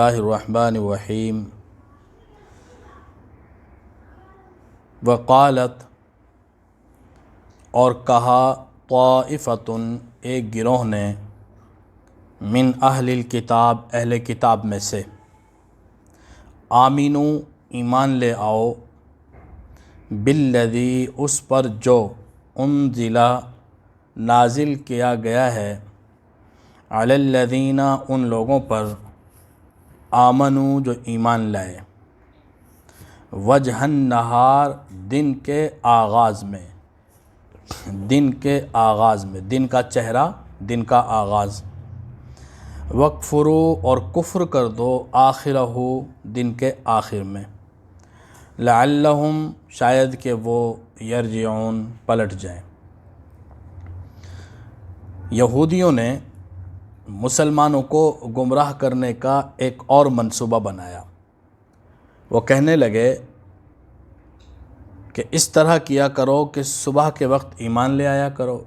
اللہ الرحمن الرحیم وقالت اور کہا طائفۃ ایک گروہ نے من اہل الکتاب اہل کتاب میں سے آمینو ایمان لے آؤ بالذی اس پر جو انزل نازل کیا گیا ہے علی الذین ان لوگوں پر آمنو جو ایمان لائے وجہ النہار دن کے آغاز میں دن کا چہرہ دن کا آغاز وکفرو اور کفر کر دو آخرہ دن کے آخر میں لعلہم شاید کہ وہ یرجعون پلٹ جائیں۔ یہودیوں نے مسلمانوں کو گمراہ کرنے کا ایک اور منصوبہ بنایا۔ وہ کہنے لگے کہ اس طرح کیا کرو کہ صبح کے وقت ایمان لے آیا کرو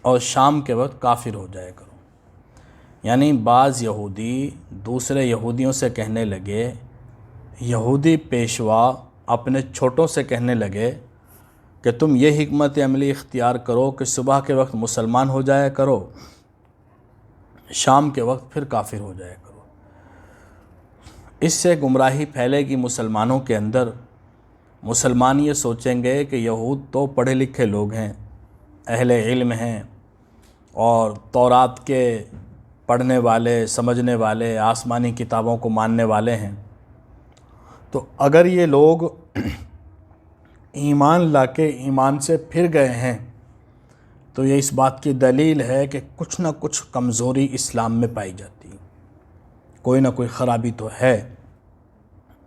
اور شام کے وقت کافر ہو جایا کرو۔ یعنی بعض یہودی دوسرے یہودیوں سے کہنے لگے، یہودی پیشوا اپنے چھوٹوں سے کہنے لگے کہ تم یہ حکمت عملی اختیار کرو کہ صبح کے وقت مسلمان ہو جایا کرو، شام کے وقت پھر کافر ہو جایا کرو۔ اس سے گمراہی پھیلے گی مسلمانوں کے اندر۔ مسلمان یہ سوچیں گے کہ یہود تو پڑھے لکھے لوگ ہیں، اہل علم ہیں اور تورات کے پڑھنے والے، سمجھنے والے، آسمانی کتابوں کو ماننے والے ہیں، تو اگر یہ لوگ ایمان لا کے ایمان سے پھر گئے ہیں تو یہ اس بات کی دلیل ہے کہ کچھ نہ کچھ کمزوری اسلام میں پائی جاتی ہے، کوئی نہ کوئی خرابی تو ہے۔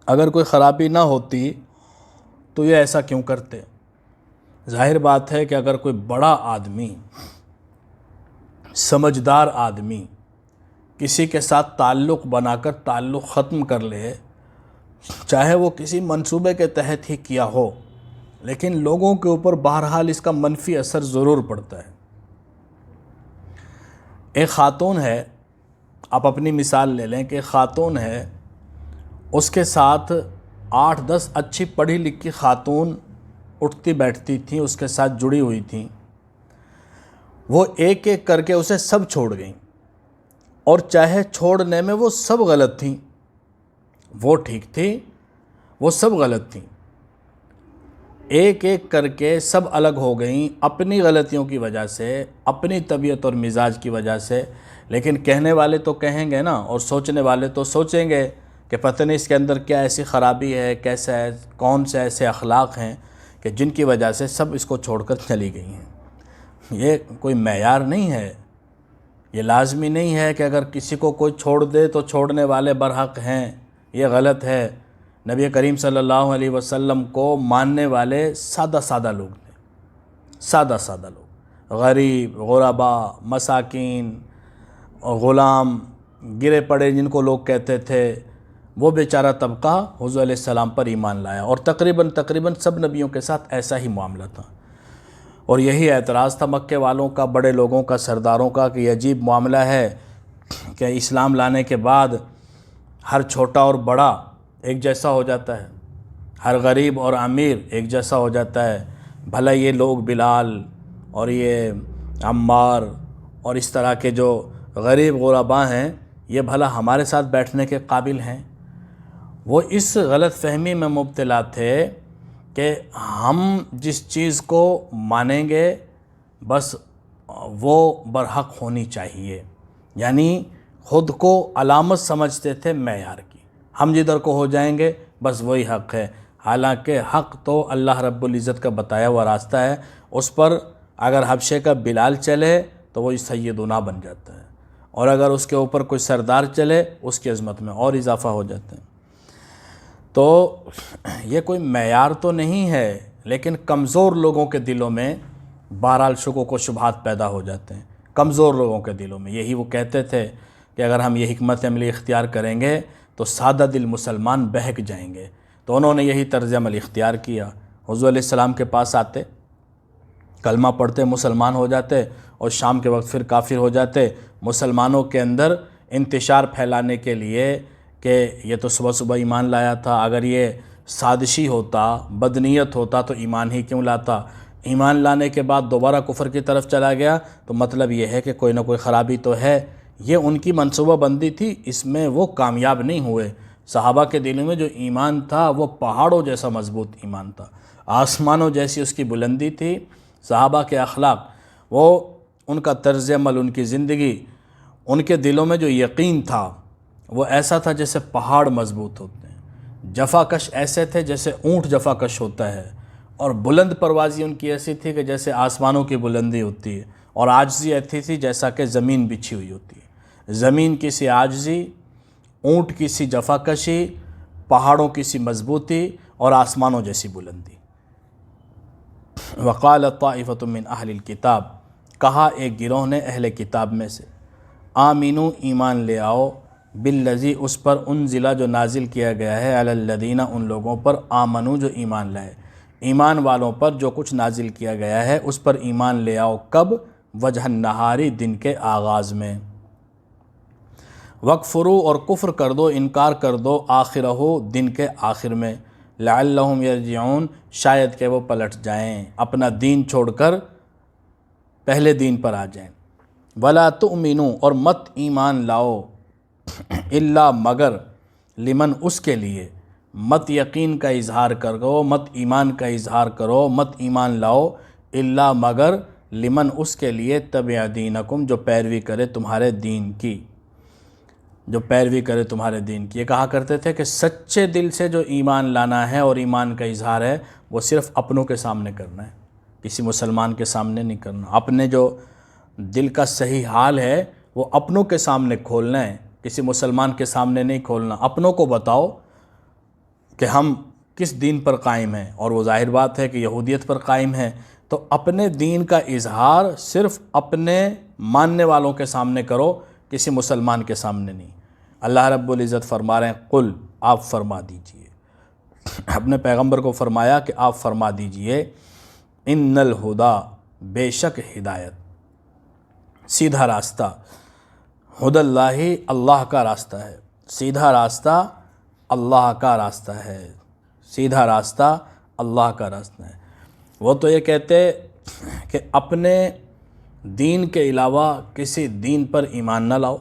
اگر کوئی خرابی نہ ہوتی تو یہ ایسا کیوں کرتے؟ ظاہر بات ہے کہ اگر کوئی بڑا آدمی، سمجھدار آدمی کسی کے ساتھ تعلق بنا کر تعلق ختم کر لے، چاہے وہ کسی منصوبے کے تحت ہی کیا ہو، لیکن لوگوں کے اوپر بہرحال اس کا منفی اثر ضرور پڑتا ہے۔ ایک خاتون ہے، آپ اپنی مثال لے لیں کہ ایک خاتون ہے، اس کے ساتھ 8-10 اچھی پڑھی لکھی خاتون اٹھتی بیٹھتی تھیں، اس کے ساتھ جڑی ہوئی تھیں، وہ ایک ایک کر کے اسے سب چھوڑ گئیں، اور چاہے چھوڑنے میں وہ سب غلط تھیں، وہ ٹھیک تھی، وہ سب غلط تھیں، ایک ایک کر کے سب الگ ہو گئیں اپنی غلطیوں کی وجہ سے، اپنی طبیعت اور مزاج کی وجہ سے۔ لیکن کہنے والے تو کہیں گے نا، اور سوچنے والے تو سوچیں گے کہ پتہ نہیں اس کے اندر کیا ایسی خرابی ہے، کیسا ہے، کون سے ایسے اخلاق ہیں کہ جن کی وجہ سے سب اس کو چھوڑ کر چلی گئی ہیں۔ یہ کوئی معیار نہیں ہے، یہ لازمی نہیں ہے کہ اگر کسی کو کوئی چھوڑ دے تو چھوڑنے والے برحق ہیں، یہ غلط ہے۔ نبی کریم صلی اللہ علیہ وسلم کو ماننے والے سادہ لوگ تھے، سادہ لوگ، غریب، غرباء، مساکین، غلام، گرے پڑے جن کو لوگ کہتے تھے، وہ بیچارہ طبقہ حضور علیہ السلام پر ایمان لایا، اور تقریباً سب نبیوں کے ساتھ ایسا ہی معاملہ تھا۔ اور یہی اعتراض تھا مکے والوں کا، بڑے لوگوں کا، سرداروں کا، کہ یہ عجیب معاملہ ہے کہ اسلام لانے کے بعد ہر چھوٹا اور بڑا ایک جیسا ہو جاتا ہے، ہر غریب اور امیر ایک جیسا ہو جاتا ہے۔ بھلا یہ لوگ بلال اور یہ عمار اور اس طرح کے جو غریب غرباء ہیں، یہ بھلا ہمارے ساتھ بیٹھنے کے قابل ہیں؟ وہ اس غلط فہمی میں مبتلا تھے کہ ہم جس چیز کو مانیں گے بس وہ برحق ہونی چاہیے، یعنی خود کو علامت سمجھتے تھے معیار کی، ہم جدھر کو ہو جائیں گے بس وہی حق ہے، حالانکہ حق تو اللہ رب العزت کا بتایا ہوا راستہ ہے، اس پر اگر حبشے کا بلال چلے تو وہ سیدنا بن جاتا ہے، اور اگر اس کے اوپر کوئی سردار چلے اس کی عظمت میں اور اضافہ ہو جاتا ہے۔ تو یہ کوئی معیار تو نہیں ہے، لیکن کمزور لوگوں کے دلوں میں بہرحال شکوک و شبہات پیدا ہو جاتے ہیں، کمزور لوگوں کے دلوں میں۔ یہی وہ کہتے تھے کہ اگر ہم یہ حکمت عملی اختیار کریں گے تو سادہ دل مسلمان بہک جائیں گے، تو انہوں نے یہی طرز عمل اختیار کیا۔ حضور علیہ السلام کے پاس آتے، کلمہ پڑھتے، مسلمان ہو جاتے، اور شام کے وقت پھر کافر ہو جاتے۔ مسلمانوں کے اندر انتشار پھیلانے کے لیے کہ یہ تو صبح صبح ایمان لایا تھا، اگر یہ سازشی ہوتا، بدنیت ہوتا تو ایمان ہی کیوں لاتا، ایمان لانے کے بعد دوبارہ کفر کی طرف چلا گیا تو مطلب یہ ہے کہ کوئی نہ کوئی خرابی تو ہے۔ یہ ان کی منصوبہ بندی تھی، اس میں وہ کامیاب نہیں ہوئے۔ صحابہ کے دلوں میں جو ایمان تھا وہ پہاڑوں جیسا مضبوط ایمان تھا، آسمانوں جیسی اس کی بلندی تھی۔ صحابہ کے اخلاق، وہ ان کا طرز عمل، ان کی زندگی، ان کے دلوں میں جو یقین تھا وہ ایسا تھا جیسے پہاڑ مضبوط ہوتے ہیں، جفا کش ایسے تھے جیسے اونٹ جفا کش ہوتا ہے، اور بلند پروازی ان کی ایسی تھی کہ جیسے آسمانوں کی بلندی ہوتی ہے، اور عاجزی ایسی تھی جیسا کہ زمین بچھی ہوئی ہوتی ہے۔ زمین کی سی عاجزی، اونٹ کی سی جفا کشی، پہاڑوں کی سی مضبوطی اور آسمانوں جیسی بلندی۔ وقال طائفۃ من اہل الکتاب، کہا ایک گروہ نے اہل کتاب میں سے، آمینو ایمان لے آؤ، بالذی اس پر انزل جو نازل کیا گیا ہے، علی الذین ان لوگوں پر، آمنو جو ایمان لائے، ایمان والوں پر جو کچھ نازل کیا گیا ہے اس پر ایمان لے آؤ۔ کب؟ وجہ النہاری، دن کے آغاز میں۔ وکفرو اور کفر کر دو، انکار کر دو، آخرہ دن کے آخر میں، لعلہم یرجعون شاید کہ وہ پلٹ جائیں، اپنا دین چھوڑ کر پہلے دین پر آ جائیں۔ ولا تؤمنوا اور مت ایمان لاؤ، الا مگر، لمن اس کے لیے، مت یقین کا اظہار کرو، مت ایمان کا اظہار کرو، مت ایمان لاؤ، الا مگر، لمن اس کے لیے، تبع دینکم جو پیروی کرے تمہارے دین کی، جو پیروی کرے تمہارے دین کی۔ یہ کہا کرتے تھے کہ سچے دل سے جو ایمان لانا ہے اور ایمان کا اظہار ہے وہ صرف اپنوں کے سامنے کرنا ہے، کسی مسلمان کے سامنے نہیں کرنا۔ اپنے جو دل کا صحیح حال ہے وہ اپنوں کے سامنے کھولنا ہے، کسی مسلمان کے سامنے نہیں کھولنا۔ اپنوں کو بتاؤ کہ ہم کس دین پر قائم ہیں، اور وہ ظاہر بات ہے کہ یہودیت پر قائم ہیں، تو اپنے دین کا اظہار صرف اپنے ماننے والوں کے سامنے کرو، کسی مسلمان کے سامنے نہیں۔ اللہ رب العزت فرما رہے ہیں، قل، آپ فرما دیجئے، اپنے پیغمبر کو فرمایا کہ آپ فرما دیجئے، ان الہدا، بے شک ہدایت، سیدھا راستہ، ہدی اللہ، اللہ کا راستہ ہے، سیدھا راستہ اللہ کا راستہ ہے، سیدھا راستہ اللہ کا راستہ ہے۔ وہ تو یہ کہتے کہ اپنے دین کے علاوہ کسی دین پر ایمان نہ لاؤ،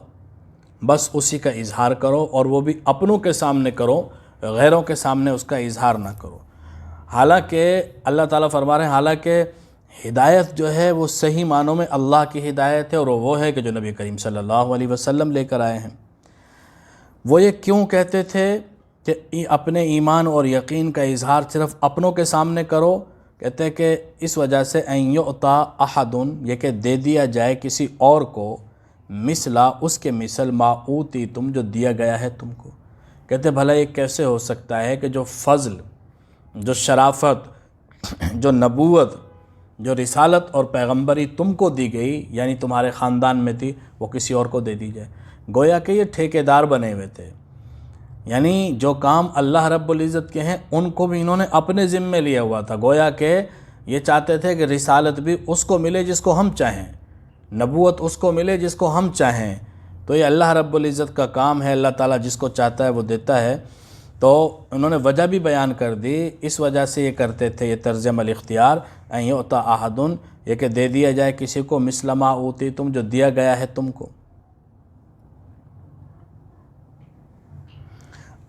بس اسی کا اظہار کرو، اور وہ بھی اپنوں کے سامنے کرو، غیروں کے سامنے اس کا اظہار نہ کرو۔ حالانکہ اللہ تعالیٰ فرما رہے ہیں، حالانکہ ہدایت جو ہے وہ صحیح معنوں میں اللہ کی ہدایت ہے، اور وہ ہے کہ جو نبی کریم صلی اللہ علیہ وسلم لے کر آئے ہیں۔ وہ یہ کیوں کہتے تھے کہ اپنے ایمان اور یقین کا اظہار صرف اپنوں کے سامنے کرو؟ کہتے ہیں کہ اس وجہ سے ان یعطا احد، یہ کہ دے دیا جائے کسی اور کو، مثلا اس کے مثل، ما اوتی تم جو دیا گیا ہے تم کو۔ کہتے بھلا یہ کیسے ہو سکتا ہے کہ جو فضل، جو شرافت، جو نبوت، جو رسالت اور پیغمبری تم کو دی گئی، یعنی تمہارے خاندان میں تھی، وہ کسی اور کو دے دی جائے؟ گویا کہ یہ ٹھیکیدار بنے ہوئے تھے، یعنی جو کام اللہ رب العزت کے ہیں ان کو بھی انہوں نے اپنے ذمے لیا ہوا تھا۔ گویا کہ یہ چاہتے تھے کہ رسالت بھی اس کو ملے جس کو ہم چاہیں، نبوت اس کو ملے جس کو ہم چاہیں، تو یہ اللہ رب العزت کا کام ہے، اللہ تعالیٰ جس کو چاہتا ہے وہ دیتا ہے۔ تو انہوں نے وجہ بھی بیان کر دی، اس وجہ سے یہ کرتے تھے یہ طرز عمل اختیار، ان یعطا احد، یہ کہ دے دیا جائے کسی کو مثل ما اوتی تم جو دیا گیا ہے تم کو،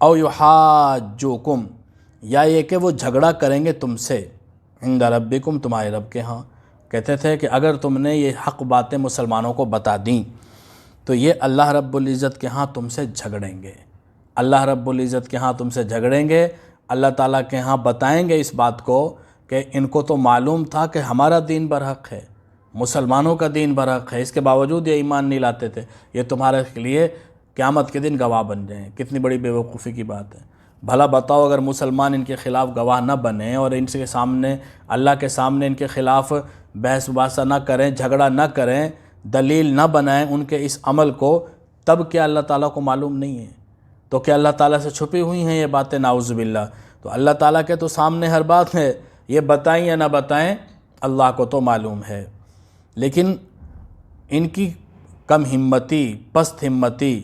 او یحاجوکم، یا یہ کہ وہ جھگڑا کریں گے تم سے، عند ربکم، تمہارے رب کے ہاں۔ کہتے تھے کہ اگر تم نے یہ حق باتیں مسلمانوں کو بتا دیں تو یہ اللہ رب العزت کے ہاں تم سے جھگڑیں گے، اللہ رب العزت کے ہاں تم سے جھگڑیں گے، اللہ تعالیٰ کے ہاں بتائیں گے اس بات کو کہ ان کو تو معلوم تھا کہ ہمارا دین برحق ہے، مسلمانوں کا دین برحق ہے، اس کے باوجود یہ ایمان نہیں لاتے تھے، یہ تمہارے لیے قیامت کے دن گواہ بن جائیں۔ کتنی بڑی بے وقوفی کی بات ہے۔ بھلا بتاؤ اگر مسلمان ان کے خلاف گواہ نہ بنیں اور ان کے سامنے، اللہ کے سامنے ان کے خلاف بحث مباحثہ نہ کریں، جھگڑا نہ کریں، دلیل نہ بنائیں ان کے اس عمل کو، تب کیا اللہ تعالیٰ کو معلوم نہیں ہے؟ تو کیا اللہ تعالیٰ سے چھپی ہوئی ہیں یہ باتیں؟ نعوذ باللہ۔ تو اللہ تعالیٰ کے تو سامنے ہر بات ہے، یہ بتائیں یا نہ بتائیں اللہ کو تو معلوم ہے۔ لیکن ان کی کم ہمتی، پست ہمتی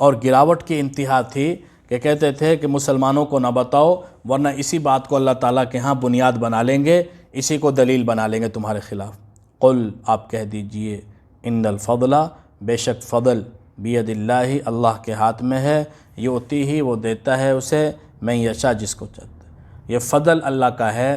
اور گراوٹ کی انتہا تھی کہ کہتے تھے کہ مسلمانوں کو نہ بتاؤ ورنہ اسی بات کو اللہ تعالیٰ کے ہاں بنیاد بنا لیں گے، اسی کو دلیل بنا لیں گے تمہارے خلاف۔ قل آپ کہہ دیجئے ان الفضل بے شک فضل بید اللہ اللہ کے ہاتھ میں ہے، یؤتی ہی وہ دیتا ہے اسے من یشاء جس کو چاہتا ہے۔ یہ فضل اللہ کا ہے،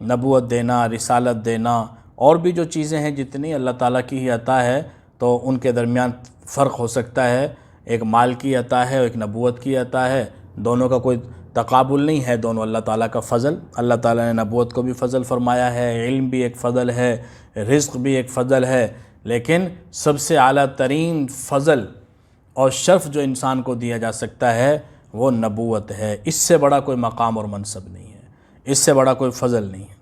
نبوت دینا، رسالت دینا اور بھی جو چیزیں ہیں جتنی اللہ تعالیٰ کی ہی عطا ہے، تو ان کے درمیان فرق ہو سکتا ہے، ایک مال کی عطا ہے اور ایک نبوت کی عطا ہے، دونوں کا کوئی تقابل نہیں ہے، دونوں اللہ تعالیٰ کا فضل۔ اللہ تعالیٰ نے نبوت کو بھی فضل فرمایا ہے، علم بھی ایک فضل ہے، رزق بھی ایک فضل ہے، لیکن سب سے اعلیٰ ترین فضل اور شرف جو انسان کو دیا جا سکتا ہے وہ نبوت ہے۔ اس سے بڑا کوئی مقام اور منصب نہیں ہے، اس سے بڑا کوئی فضل نہیں ہے۔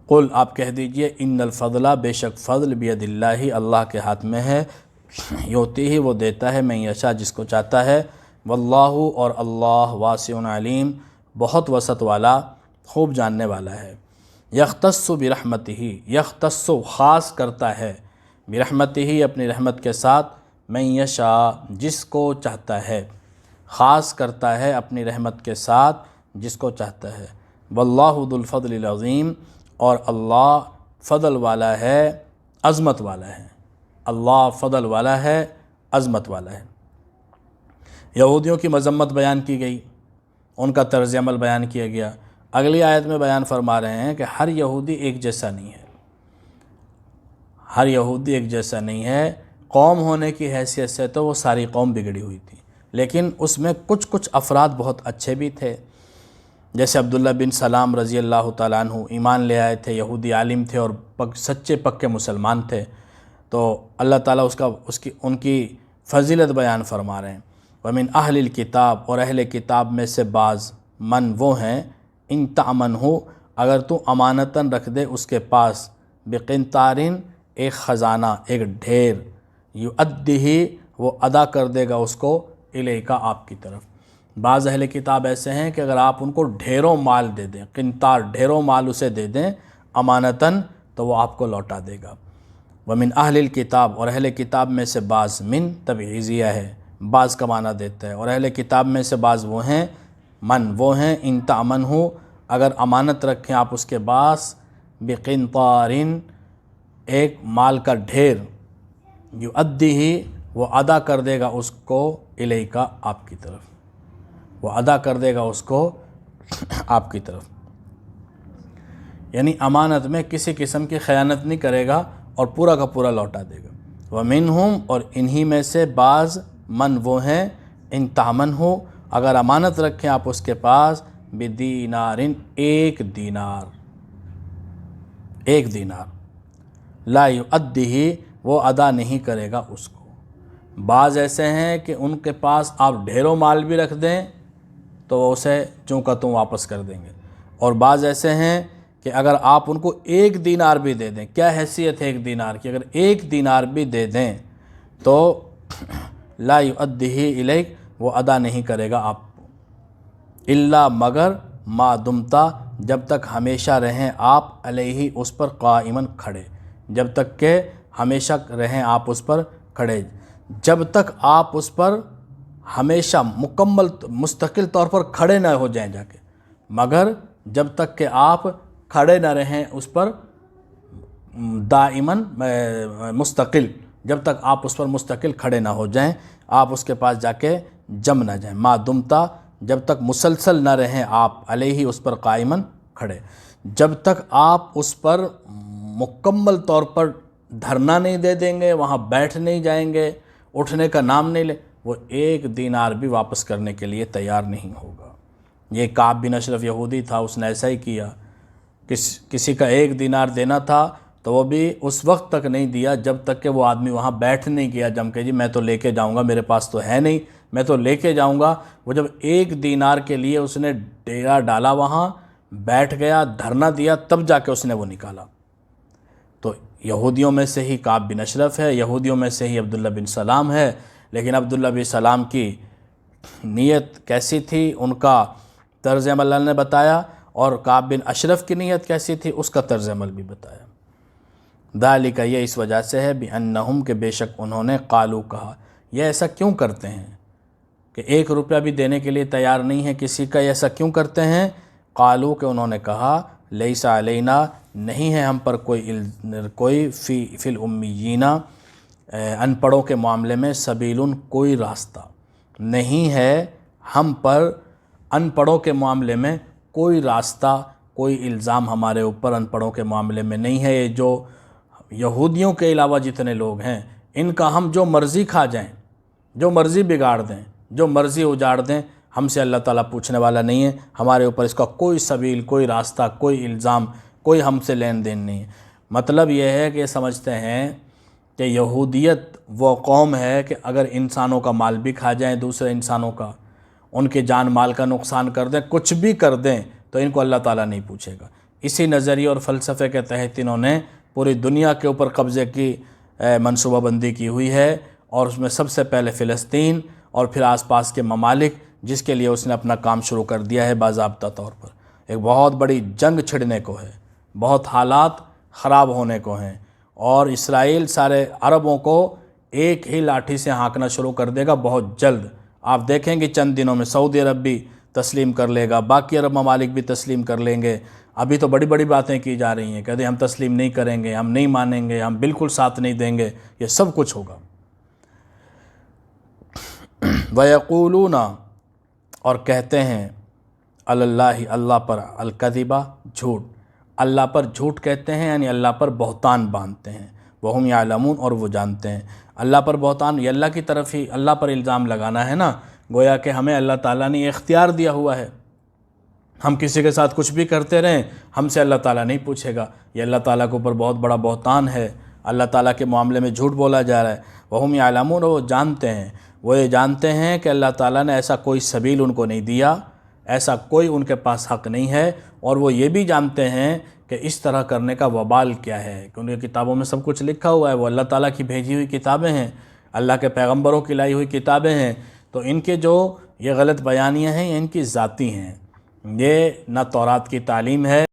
قل آپ کہہ دیجئے ان الفضل بے شک فضل بید اللہ اللہ کے ہاتھ میں ہے، یؤتی ہی وہ دیتا ہے من یشاء جس کو چاہتا ہے، واللہ اور اللہ واسع علیم بہت وسعت والا خوب جاننے والا ہے۔ یختص برحمتہ یختص خاص کرتا ہے، برحمتہ اپنی رحمت کے ساتھ، من یشاء جس کو چاہتا ہے، خاص کرتا ہے اپنی رحمت کے ساتھ جس کو چاہتا ہے۔ واللہ ذو الفضل العظیم اور اللہ فضل والا ہے، عظمت والا ہے، اللہ فضل والا ہے، عظمت والا ہے۔ یہودیوں کی مذمت بیان کی گئی، ان کا طرز عمل بیان کیا گیا۔ اگلی آیت میں بیان فرما رہے ہیں کہ ہر یہودی ایک جیسا نہیں ہے، ہر یہودی ایک جیسا نہیں ہے، قوم ہونے کی حیثیت سے تو وہ ساری قوم بگڑی ہوئی تھی، لیکن اس میں کچھ افراد بہت اچھے بھی تھے، جیسے عبداللہ بن سلام رضی اللہ تعالیٰ عنہ ایمان لے آئے تھے، یہودی عالم تھے اور سچے پکے مسلمان تھے، تو اللہ تعالیٰ ان کی فضیلت بیان فرما رہے ہیں۔ وَمِنْ أَهْلِ الْكِتَابِ اور اہل کتاب میں سے بعض، من وہ ہیں، ان تأمنہ اگر تو امانتاً رکھ دے اس کے پاس، بقنطارٍ ایک خزانہ، ایک ڈھیر، یؤدیہ وہ ادا کر دے گا اس کو، الیک آپ کی طرف۔ بعض اہل کتاب ایسے ہیں کہ اگر آپ ان کو ڈھیروں مال دے دیں، قنطار ڈھیروں مال اسے دے دیں امانتاً، تو وہ آپ کو لوٹا دے گا۔ وَمِنْ أَهْلِ الْكِتَابِ اور اہل کتاب میں سے بعض، من تبعیضیہ ہے، بعض کا معنی دیتا ہے، اور اہل کتاب میں سے بعض وہ ہیں، من وہ ہیں، ان تأمنہ اگر امانت رکھیں آپ اس کے پاس، بقنطارٍ ایک مال کا ڈھیر، یؤدیہ وہ ادا کر دے گا اس کو، الیک آپ کی طرف، وہ ادا کر دے گا اس کو آپ کی طرف، یعنی امانت میں کسی قسم کی خیانت نہیں کرے گا اور پورا کا پورا لوٹا دے گا۔ وَمِنْهُمْ اور انہی میں سے بعض، من وہ ہیں، ان تأمنہ اگر امانت رکھیں آپ اس کے پاس، بدینار ایک دینار، ایک دینار، لا یؤدیہ وہ ادا نہیں کرے گا اس کو۔ بعض ایسے ہیں کہ ان کے پاس آپ ڈھیروں مال بھی رکھ دیں تو وہ اسے چوں کا توں واپس کر دیں گے، اور بعض ایسے ہیں کہ اگر آپ ان کو ایک دینار بھی دے دیں، کیا حیثیت ہے ایک دینار کی، اگر ایک دینار بھی دے دیں تو لا یؤدیہ الیک وہ ادا نہیں کرے گا آپ کو، الا مگر ما دمتا جب تک ہمیشہ رہیں آپ، علیہ اس پر، قائماً کھڑے، جب تک کہ ہمیشہ رہیں آپ اس پر کھڑے، جب تک آپ اس پر ہمیشہ مکمل مستقل طور پر کھڑے نہ ہو جائیں جا کے، مگر جب تک کہ آپ کھڑے نہ رہیں اس پر دائماً مستقل، جب تک آپ اس پر مستقل کھڑے نہ ہو جائیں، آپ اس کے پاس جا کے جم نہ جائیں، ما دمتا جب تک مسلسل نہ رہیں آپ، علیہ اس پر، قائماً کھڑے، جب تک آپ اس پر مکمل طور پر دھرنا نہیں دے دیں گے، وہاں بیٹھ نہیں جائیں گے، اٹھنے کا نام نہیں لے، وہ ایک دینار بھی واپس کرنے کے لیے تیار نہیں ہوگا۔ یہ کعب بن اشرف یہودی تھا، اس نے ایسا ہی کیا، کسی کا ایک دینار دینا تھا تو وہ بھی اس وقت تک نہیں دیا جب تک کہ وہ آدمی وہاں بیٹھ نہیں گیا جم کے، جی میں تو لے کے جاؤں گا، میرے پاس تو ہے نہیں، میں تو لے کے جاؤں گا۔ وہ جب ایک دینار کے لیے اس نے ڈیرا ڈالا، وہاں بیٹھ گیا، دھرنا دیا، تب جا کے اس نے وہ نکالا۔ تو یہودیوں میں سے ہی کعب بن اشرف ہے، یہودیوں میں سے ہی عبداللہ بن سلام ہے، لیکن عبداللہ بن سلام کی نیت کیسی تھی، ان کا طرز عمل اللہ نے بتایا، اور کعب بن اشرف کی نیت کیسی تھی اس کا طرز عمل بھی بتایا۔ ذالک یہ اس وجہ سے ہے، بِأَنَّهُمْ کہ بے شک انہوں نے، قالو کہا، یہ ایسا کیوں کرتے ہیں کہ 1 روپیہ بھی دینے کے لیے تیار نہیں ہے کسی کا، یہ ایسا کیوں کرتے ہیں؟ قالو کہ انہوں نے کہا لیس علینا نہیں ہے ہم پر کوئی فی الامیین ان پڑھوں کے معاملے میں سبیل کوئی راستہ نہیں ہے ہم پر، ان پڑھوں کے معاملے میں کوئی راستہ، کوئی الزام ہمارے اوپر ان پڑھوں کے معاملے میں نہیں ہے۔ یہ جو یہودیوں کے علاوہ جتنے لوگ ہیں ان کا ہم جو مرضی کھا جائیں، جو مرضی بگاڑ دیں، جو مرضی اجاڑ دیں، ہم سے اللہ تعالیٰ پوچھنے والا نہیں ہے، ہمارے اوپر اس کا کوئی سبیل، کوئی راستہ، کوئی الزام، کوئی ہم سے لین دین نہیں ہے۔ مطلب یہ ہے کہ سمجھتے ہیں کہ یہودیت وہ قوم ہے کہ اگر انسانوں کا مال بھی کھا جائیں، دوسرے انسانوں کا، ان کے جان مال کا نقصان کر دیں، کچھ بھی کر دیں تو ان کو اللہ تعالیٰ نہیں پوچھے گا۔ اسی نظریے اور فلسفے کے تحت انہوں نے پوری دنیا کے اوپر قبضے کی منصوبہ بندی کی ہوئی ہے، اور اس میں سب سے پہلے فلسطین اور پھر آس پاس کے ممالک، جس کے لیے اس نے اپنا کام شروع کر دیا ہے باضابطہ طور پر۔ ایک بہت بڑی جنگ چھڑنے کو ہے، بہت حالات خراب ہونے کو ہیں، اور اسرائیل سارے عربوں کو ایک ہی لاٹھی سے ہانکنا شروع کر دے گا بہت جلد۔ آپ دیکھیں گے چند دنوں میں سعودی عرب بھی تسلیم کر لے گا، باقی عرب ممالک بھی تسلیم کر لیں گے۔ ابھی تو بڑی بڑی باتیں کی جا رہی ہیں، کہتے ہیں ہم تسلیم نہیں کریں گے، ہم نہیں مانیں گے، ہم بالکل ساتھ نہیں دیں گے، یہ سب کچھ ہوگا۔ وَيَقُولُونَ اور کہتے ہیں علی اللہ اللہ پر، الکذبہ جھوٹ، اللہ پر جھوٹ کہتے ہیں، یعنی اللہ پر بہتان باندھتے ہیں۔ وَهُمْ يَعْلَمُونَ اور وہ جانتے ہیں۔ اللہ پر بہتان، یہ اللہ کی طرف ہی اللہ پر الزام لگانا ہے نا، گویا کہ ہمیں اللہ تعالیٰ نے یہ اختیار دیا ہوا ہے، ہم کسی کے ساتھ کچھ بھی کرتے رہیں، ہم سے اللہ تعالیٰ نہیں پوچھے گا۔ یہ اللہ تعالیٰ کے اوپر بہت بڑا بہتان ہے، اللہ تعالیٰ کے معاملے میں جھوٹ بولا جا رہا ہے۔ وَهُمْ يَعْلَمُونَ وہ جانتے ہیں، وہ یہ جانتے ہیں کہ اللہ تعالیٰ نے ایسا کوئی سبیل ان کو نہیں دیا، ایسا کوئی ان کے پاس حق نہیں ہے، اور وہ یہ بھی جانتے ہیں کہ اس طرح کرنے کا وبال کیا ہے، کیونکہ کتابوں میں سب کچھ لکھا ہوا ہے، وہ اللہ تعالیٰ کی بھیجی ہوئی کتابیں ہیں، اللہ کے پیغمبروں کی لائی ہوئی کتابیں ہیں، تو ان کے جو یہ غلط بیانیاں ہیں یہ ان کی ذاتی ہیں، یہ نہ تورات کی تعلیم ہے